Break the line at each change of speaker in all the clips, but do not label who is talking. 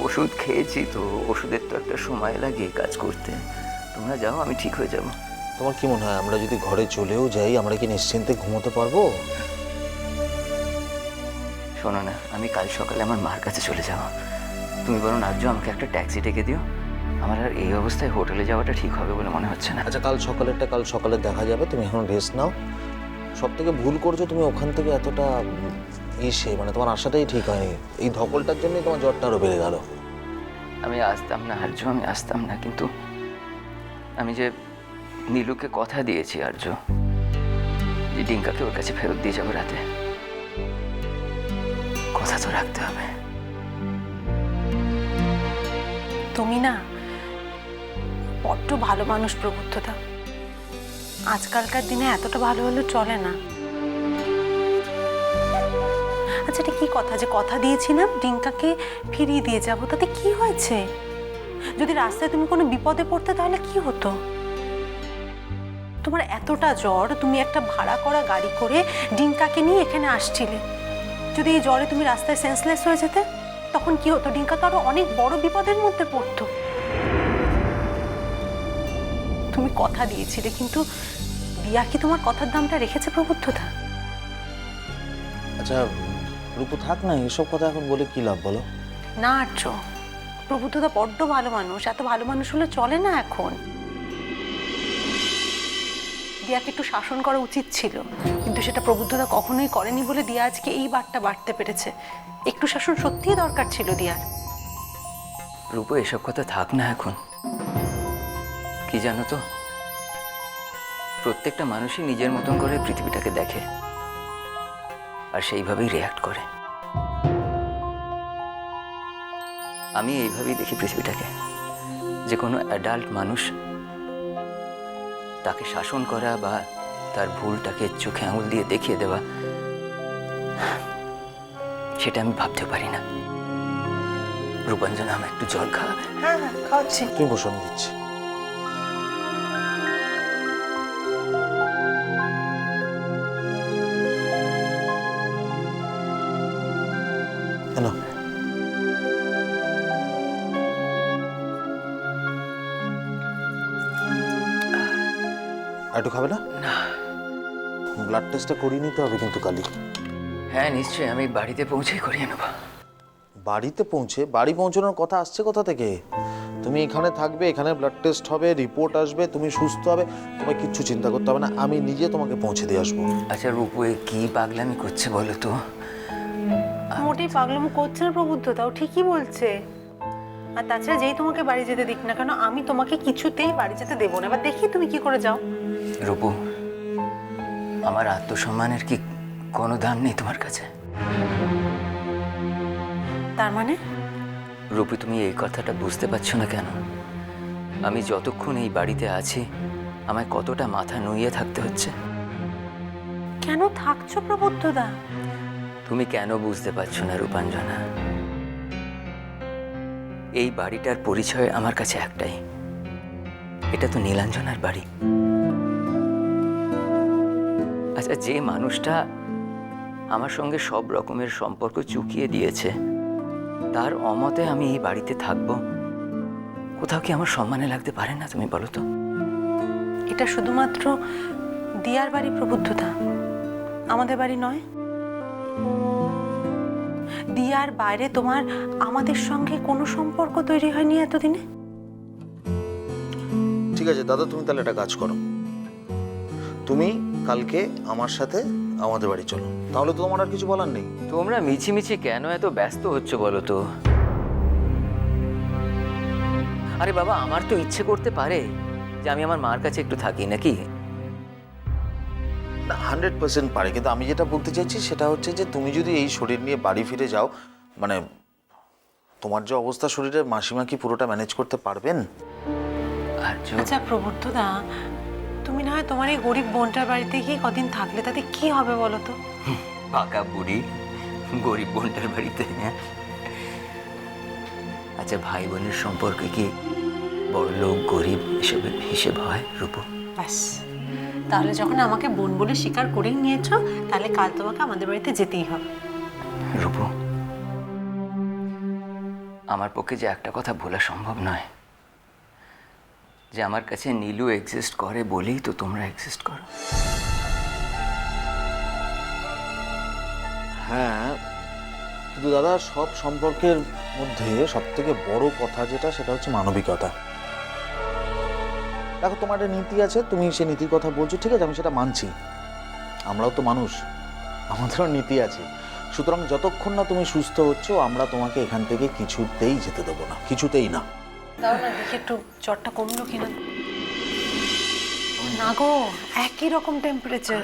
ওষুধ খেয়েছি তো, ওষুধের তো একটা সময় লাগে কাজ করতে। তোমরা যাও, আমি ঠিক হয়ে যাব।
তোমার কি মনে হয় আমরা যদি ঘরে চলেও যাই আমরা কি নিশ্চিন্তে ঘুমোতে পারবো?
শোনো না, আমি কাল সকালে আমার মার কাছে চলে যাব। তুমি বরং আর্য আমাকে একটা ট্যাক্সি ডেকে দিও। আমার আর এই অবস্থায় হোটেলে যাওয়াটা ঠিক হবে বলে মনে হচ্ছে না।
আচ্ছা, কাল সকালে দেখা যাবে। তুমি এখন রেস্ট নাও। সব থেকে ভুল করছো তুমি ওখান থেকে এতটা মানে তোমার আশাটাই ঠিক হয়নি। এই ধকলটার জন্যই তোমার জ্বরটা আরো বেড়ে গেল।
আমি আসতাম না আর্য, আমি আসতাম না, কিন্তু আমি যে নীলুকে কথা দিয়েছি আর্য, যে ডিঙ্কাকে ওর কাছে ফেরত দিয়ে যাবো রাতে। কথা তো রাখতে হবে।
তুমি না বড্ড ভালো মানুষ প্রবুদ্ধদা। আজকালকার দিনে এতটা ভালো হলে চলে না। আচ্ছা, এটা কি কথা যে কথা দিয়েছিলাম ডিঙ্কাকে ফিরিয়ে দিয়ে যাবো, তাতে কি হয়েছে? যদি রাস্তায় তুমি কোনো বিপদে পড়তে তাহলে কি হতো? তোমার এতটা জ্বর, তুমি একটা ভাড়া করা গাড়ি করে ডিঙ্কাকে নিয়ে এখানে আসছিলে। যদি এই জ্বরে তুমি রাস্তায় সেন্সলেস হয়ে যেতে তখন কি হতো? ডিঙ্কা তো আরো অনেক বড় বিপদের মধ্যে পড়তো। তুমি কথা দিয়েছিলে, কিন্তু দিয়া কি তোমার কথার দামটা রেখেছে প্রবুদ্ধদা?
আচ্ছা রূপু, থাক না, এসব কথা এখন বলে কি লাভ বলো?
না আর্য, প্রবুদ্ধদা বড্ড ভালো মানুষ। এত ভালো মানুষ হলে চলে না এখন। দিয়াকে একটু শাসন করা উচিত ছিল, কিন্তু সেটা প্রবুদ্ধদা কখনোই করেনি বলে দিয়া আজকে এই বারটা বাড়তে পেরেছে। একটু শাসন সত্যিই দরকার ছিল দিয়ার।
রূপো, এসব কথা থাক না এখন। কি জানো তো, প্রত্যেকটা মানুষই নিজের মতন করে পৃথিবীটাকে দেখে আর সেইভাবেই রিয়াক্ট করে। আমি এইভাবেই দেখি পৃথিবীটাকে, যে কোনো অ্যাডাল্ট মানুষ তাকে শাসন করা বা তার ভুলটাকে চোখে আঙুল দিয়ে দেখিয়ে দেওয়া, সেটা আমি ভাবতে পারি না। রূপাঞ্জনা, আমার একটু জল খাওয়াবে?
হ্যাঁ হ্যাঁ, খাওয়াচ্ছি।
তুমি বসো, আমি দিচ্ছি। কেন একটু খাবে না?
না।
ব্লাড টেস্টটা করিয়ে নিতে হবে কিন্তু কালই।
হ্যাঁ নিশ্চয়ই, আমি বাড়িতে পৌঁছেই করিয়ে নেব।
বাড়ি পৌঁছানোর কথা আসছে কোথা থেকে? তুমি এখানে থাকবে, এখানে ব্লাড টেস্ট হবে, রিপোর্ট আসবে, তুমি সুস্থ হবে, তোমায় কিচ্ছু চিন্তা করতে হবে না। আমি নিজে তোমাকে পৌঁছে দিয়ে আসবো।
আচ্ছা রূপু, এ কি পাগলামি করছে বলো তো?
মোটেই পাগলামো করছে না প্রবুদ্ধদা, ও ঠিকই বলছে। আর তাছাড়া যেই তোমাকে বাড়ি যেতে দিক না কেন, আমি তোমাকে কিছুতেই বাড়ি যেতে দেবো না। এবার দেখি তুমি কি করে যাও।
রূপু, আমার আত্মসম্মানের কি কোনো দাম নেই তোমার কাছে?
তার মানে?
রূপু, তুমি এই কথাটা বুঝতে পারছো না কেন? আমি যতক্ষণ এই বাড়িতে আছি আমায় কতটা মাথা নুইয়ে থাকতে হচ্ছে।
কেন থাকছো প্রবুদ্ধদা?
তুমি কেন বুঝতে পারছো না রূপাঞ্জনা? এই বাড়িটার পরিচয় আমার কাছে একটাই, এটা তো নীলাঞ্জনার বাড়ি। আচ্ছা, যে মানুষটা আমার সঙ্গে সব রকমের সম্পর্ক চুকিয়ে দিয়েছে, তার অমতে আমি এই বাড়িতে থাকবো, কোথাও কি আমার সম্মানে লাগতে পারে না? তুমি বলো তো।
এটা শুধুমাত্র দিয়ার বাড়ি প্রবুদ্ধদা, আমাদের বাড়ি নয়। দিয়ার বাইরে তোমার আমাদের সঙ্গে কোনো সম্পর্ক তৈরি হয়নি এতদিনে।
ঠিক আছে দাদা, তুমি তাহলে একটা কাজ করো, তুমি কালকে আমার সাথে আমাদের বাড়ি চলো, তাহলে তো তোমার আর কিছু বলার নেই।
তোমরা মিছিমিছি কেন এত ব্যস্ত হচ্ছ বলো তো? আরে বাবা, আমার তো ইচ্ছে করতে পারে যে আমি আমার মার কাছে একটু থাকি, নাকি?
100% পারে, কিন্তু আমি যেটা বলতে চাইছি সেটা হচ্ছে যে তুমি যদি এই শরীর নিয়ে বাড়ি ফিরে যাও, মানে তোমার যে অবস্থা শরীরের, মাসিমা কি পুরোটা ম্যানেজ করতে পারবেন?
আচ্ছা প্রবুদ্ধদা, তুমি না হয় তোমার এই গরিব বোনটার বাড়িতে গিয়ে কদিন থাকলে তাতে কি হবে বলো তো?
পাকা বুড়ি গরিব বোনটার বাড়িতে? আচ্ছা, ভাই বোনের সম্পর্কে কি বড় লোক গরিব এসবের হিসেব হয় রূপু?
ব্যাস, তাহলে যখন আমাকে বোন বলে স্বীকার করেই নিয়েছো, তাহলে কাল তোমাকে আমাদের বাড়িতে যেতেই হবে।
রূপু, আমার পক্ষে যে একটা কথা বলা সম্ভব নয়, যে আমার কাছে নীলু এক্সিস্ট করে বলেই তো তোমরা এক্সিস্ট করো।
হ্যাঁ, কিন্তু দাদা সব সম্পর্কের মধ্যে সব থেকে বড় কথা যেটা, সেটা হচ্ছে মানবিকতা। দেখো, তোমার একটা নীতি আছে, তুমি সে নীতির কথা বলছো, ঠিক আছে, আমি সেটা মানছি। আমরাও তো মানুষ, আমাদেরও নীতি আছে। সুতরাং যতক্ষণ না তুমি সুস্থ হচ্ছ, আমরা তোমাকে এখান থেকে কিছুতেই যেতে দেবো না, কিছুতেই না।
দাও না দেখি একটু জ্বরটা কমলো কিনা। না গো, একই রকম টেম্পারেচার।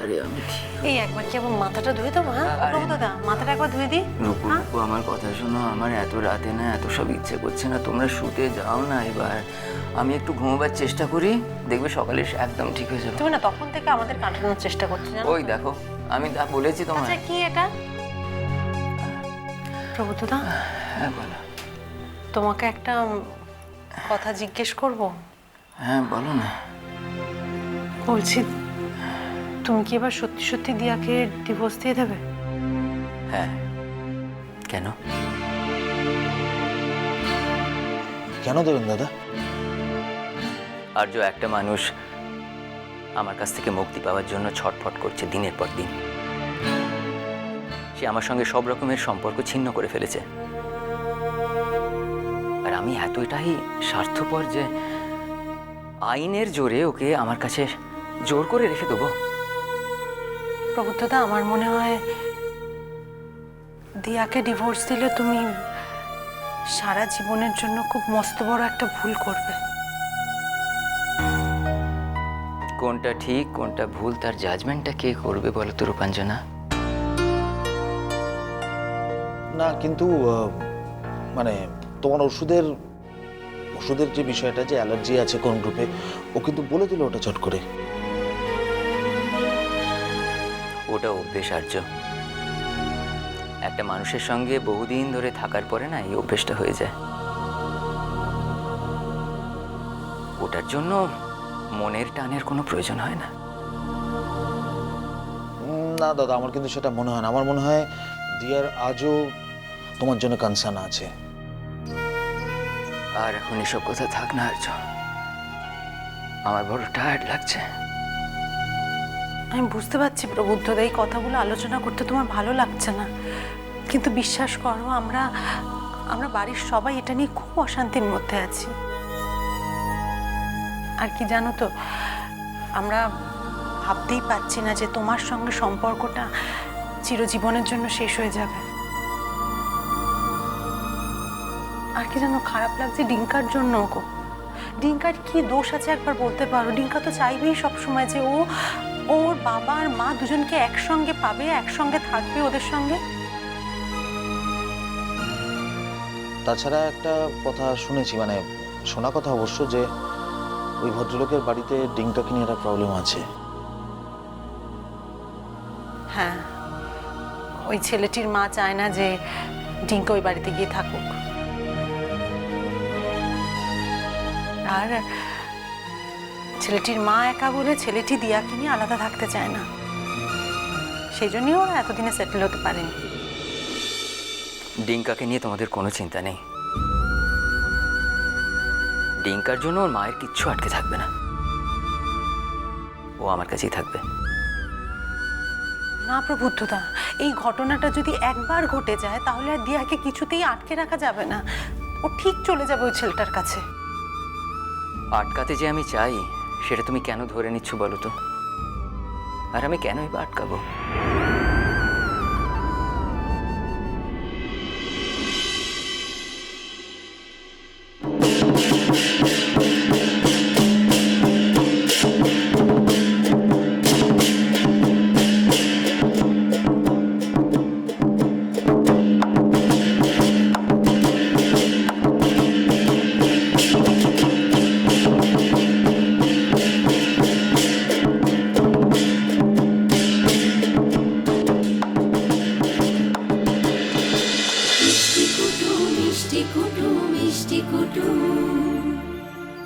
এই একবার কি আবার মাথাটা ধুয়ে দেবো? হ্যাঁ দাদা, মাথাটা একবার ধুয়ে দিই।
রূপু রূপু, আমার কথা শোনো, আমার এত রাতে না এত সব ইচ্ছে করছে না, তোমরা শুতে যাও না এবার। আমি একটু ঘুমোবার চেষ্টা করি, দেখবে সকালে একদম ঠিক হয়ে যাবে।
তুমি না তখন থেকে আমাদের কাটানোর চেষ্টা করছো, জানো?
ওই দেখো, আমি তা বলেছি তোমায়।
আচ্ছা, কি এটা? প্রভুদা,
হ্যাঁ বলো।
তোমাকে একটা কথা জিজ্ঞেস করব।
হ্যাঁ বলো না।
বলছি, তুমি কি এবার সত্যি সত্যি দিয়াকে ডিভোর্স দিয়ে দেবে?
হ্যাঁ, কেন?
কেন দেবেন দাদা?
আর্য একটা মানুষ আমার কাছ থেকে মুক্তি পাওয়ার জন্য ছটফট করছে দিনের পর দিন। সে আমার সঙ্গে সব রকমের সম্পর্ক ছিন্ন করে ফেলেছে, আর আমি এতটাই স্বার্থপর যে আইনের জোরে ওকে আমার কাছে জোর করে রেখে দেবো।
প্রভুদা, আমার মনে হয় দিয়াকে ডিভোর্স দিলে তুমি সারা জীবনের জন্য খুব মস্ত বড় একটা ভুল করবে।
কোনটা ঠিক কোনটা ভুল তার জাজমেন্টটা কে করবে বলো তো রূপাঞ্জনা?
না, কিন্তু মানে তোমার ওষুধের যে বিষয়টা, যে অ্যালার্জি আছে কোন গ্রুপে, ও কিন্তু বলে দিল ওটা চট করে।
ওটা অভ্যেস আর্য। একটা মানুষের সঙ্গে বহুদিন ধরে থাকার পরে না এই অভ্যেসটা হয়ে যায়। ওটার জন্য মনের টানের কোনো প্রয়োজন হয় না।
না দাদা, আমার কিন্তু সেটা মনে হয় না। আমার মনে হয় দিয়ার আজও তোমার জন্য কনসার্ন আছে।
আর এখন এসব কথা থাক না আর্য, আমার বড় টায়ার্ড লাগছে।
আমি বুঝতে পারছি প্রবুদ্ধদা, এই কথাগুলো আলোচনা করতে তোমার ভালো লাগছে না, কিন্তু বিশ্বাস করো, আমরা বাড়ির সবাই এটা নিয়ে খুব অশান্তির মধ্যে আছি। আর কি জানো তো, আমরা ভাবতেই পারছি না যে তোমার সঙ্গে সম্পর্কটা চিরজীবনের জন্য শেষ হয়ে যাবে। আর কি জানো, খারাপ লাগছে ডিঙ্কার জন্য গো। ডিঙ্কার কি দোষ আছে একবার বলতে পারো? ডিঙ্কা তো চাইবেই সবসময় যে ওর বাবা আর মা দুজনকে একসঙ্গে পাবে, একসঙ্গে থাকবে ওদের সঙ্গে।
তাছাড়া একটা কথা শুনেছি, মানে শোনা কথা অবশ্য, যে ওই ভদ্রলোকের বাড়িতে ডিঙ্কাকে নিয়ে একটা প্রবলেম আছে।
হ্যাঁ, ওই ছেলেটির মা চায় না যে ডিঙ্কা ওই বাড়িতে গিয়ে থাকুক। আর ছেলেটির মা একা বলে ছেলেটি দিয়াকে নিয়ে আলাদা থাকতে চায় না, সেই জন্যই ওরা এতদিনে সেটেল হতে পারেনি।
ডিঙ্কাকে নিয়ে তোমাদের কোনো চিন্তা নেই। ডিঙ্কার জন্য ওর মায়ের কিচ্ছু আটকে থাকবে না, ও আমার কাছেই থাকবে।
না প্রবুদ্ধদা, এই ঘটনাটা যদি একবার ঘটে যায় তাহলে আর দিয়াকে কিছুতেই আটকে রাখা যাবে না। ও ঠিক চলে যাবে ওই ছেলেটার কাছে।
আটকাতে যে আমি চাই সেটা তুমি কেন ধরে নিচ্ছ বলো তো? আর আমি কেনই বা আটকাবো?